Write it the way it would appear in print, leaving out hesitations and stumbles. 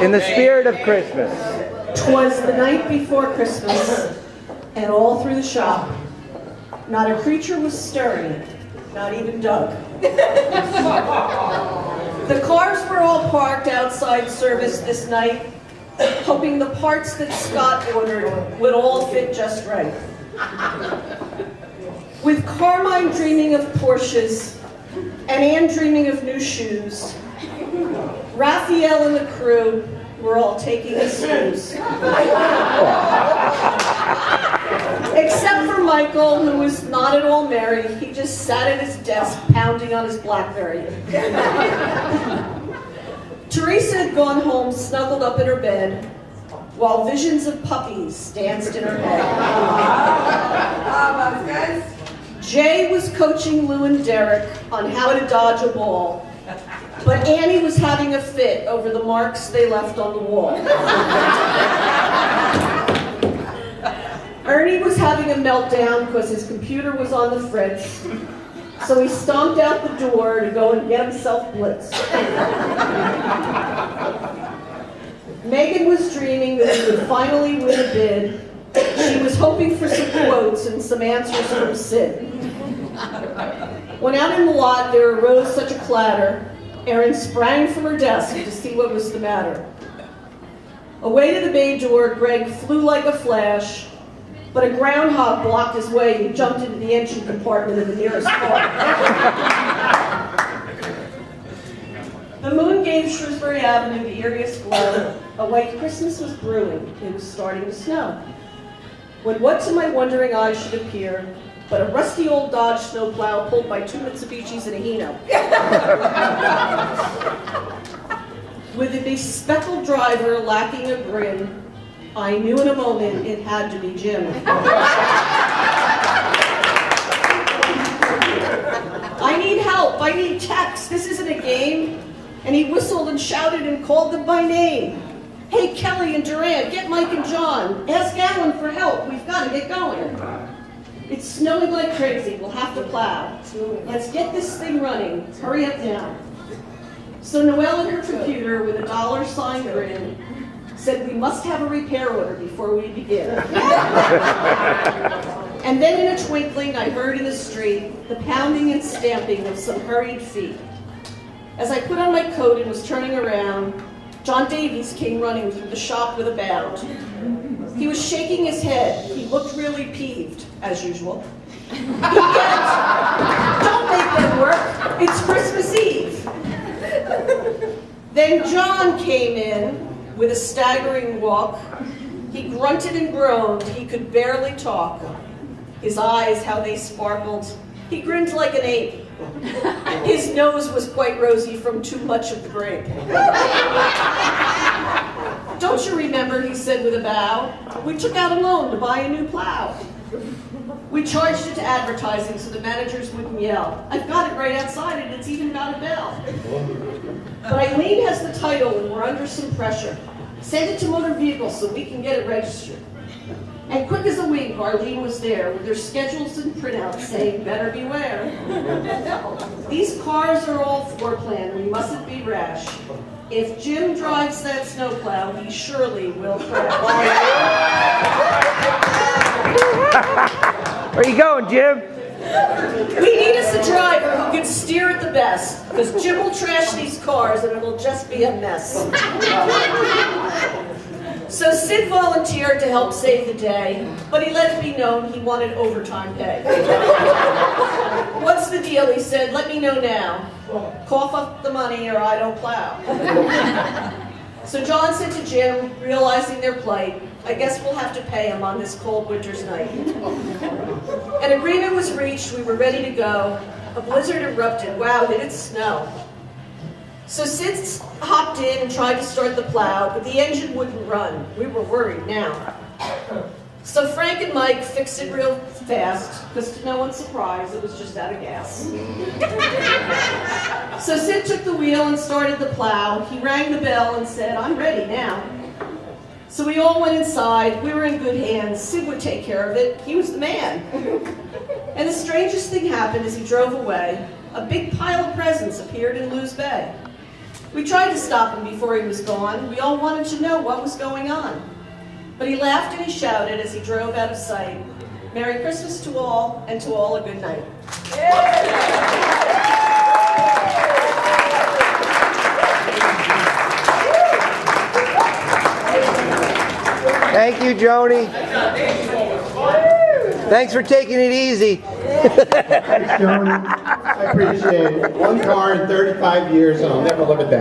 In the spirit of Christmas. 'Twas the night before Christmas, and all through the shop, not a creature was stirring, not even Doug. The cars were all parked outside service this night, hoping the parts that Scott ordered would all fit just right. With Carmine dreaming of Porsches, and Ann dreaming of new shoes, Raphael and the crew were all taking a snooze. Except for Michael, who was not at all merry. He just sat at his desk, pounding on his BlackBerry. Teresa had gone home, snuggled up in her bed, while visions of puppies danced in her head. Jay was coaching Lou and Derek on how to dodge a ball, but Annie was having a fit over the marks they left on the wall. Ernie was having a meltdown because his computer was on the fritz, so he stomped out the door to go and get himself blitzed. Megan was dreaming that she would finally win a bid. She was hoping for some quotes and some answers from Sid. When out in the lot there arose such a clatter, Erin sprang from her desk to see what was the matter. Away to the bay door, Greg flew like a flash, but a groundhog blocked his way and he jumped into the engine compartment of the nearest car. The moon gave Shrewsbury Avenue the eeriest glow. A white Christmas was brewing. It was starting to snow. When what to my wondering eyes should appear but a rusty old Dodge snowplow pulled by two Mitsubishis and a Hino. With a bespectacled driver lacking a grin, I knew in a moment it had to be Jim. I need help, I need techs, this isn't a game. And he whistled and shouted and called them by name. Hey, Kelly and Durant, get Mike and John. Ask Alan for help, we've got to get going. It's snowing like crazy, we'll have to plow. Let's get this thing running, hurry up now. So Noelle and her computer with a $sign grin said we must have a repair order before we begin. And then in a twinkling I heard in the street the pounding and stamping of some hurried feet. As I put on my coat and was turning around, John Davies came running through the shop with a bound. He was shaking his head. He looked really peeved, as usual. He yelled, "Don't make them work. It's Christmas Eve." Then John came in with a staggering walk. He grunted and groaned. He could barely talk. His eyes, how they sparkled. He grinned like an ape. His nose was quite rosy from too much of the grape. "Don't you remember," he said with a bow, "we took out a loan to buy a new plow. We charged it to advertising so the managers wouldn't yell. I've got it right outside and it's even got a bell. But Eileen has the title and we're under some pressure. Send it to motor vehicles so we can get it registered." And quick as a wink, Arlene was there with their schedules and printouts saying, "Better beware. These cars are all floor plan, we mustn't be rash. If Jim drives that snowplow, he surely will crash." Where you going, Jim? We need us a driver who can steer it the best, because Jim will trash these cars and it'll just be a mess. So Sid volunteered to help save the day, but he let it be known he wanted overtime pay. "What's the deal?" he said. "Let me know now. Cough up the money or I don't plow." So John said to Jim, realizing their plight, "I guess we'll have to pay him on this cold winter's night." An agreement was reached, we were ready to go. A blizzard erupted. Wow, did it snow. So Sid hopped in and tried to start the plow, but the engine wouldn't run. We were worried now. So Frank and Mike fixed it real fast, because to no one's surprise, it was just out of gas. So Sid took the wheel and started the plow. He rang the bell and said, "I'm ready now." So we all went inside. We were in good hands. Sid would take care of it. He was the man. And the strangest thing happened as he drove away. A big pile of presents appeared in Lou's bay. We tried to stop him before he was gone. We all wanted to know what was going on. But he laughed and he shouted as he drove out of sight, "Merry Christmas to all, and to all a good night." Thank you, Joni. Thanks for taking it easy. Thanks, Joni. I appreciate it. One car in 35 years, and I'll never live it down.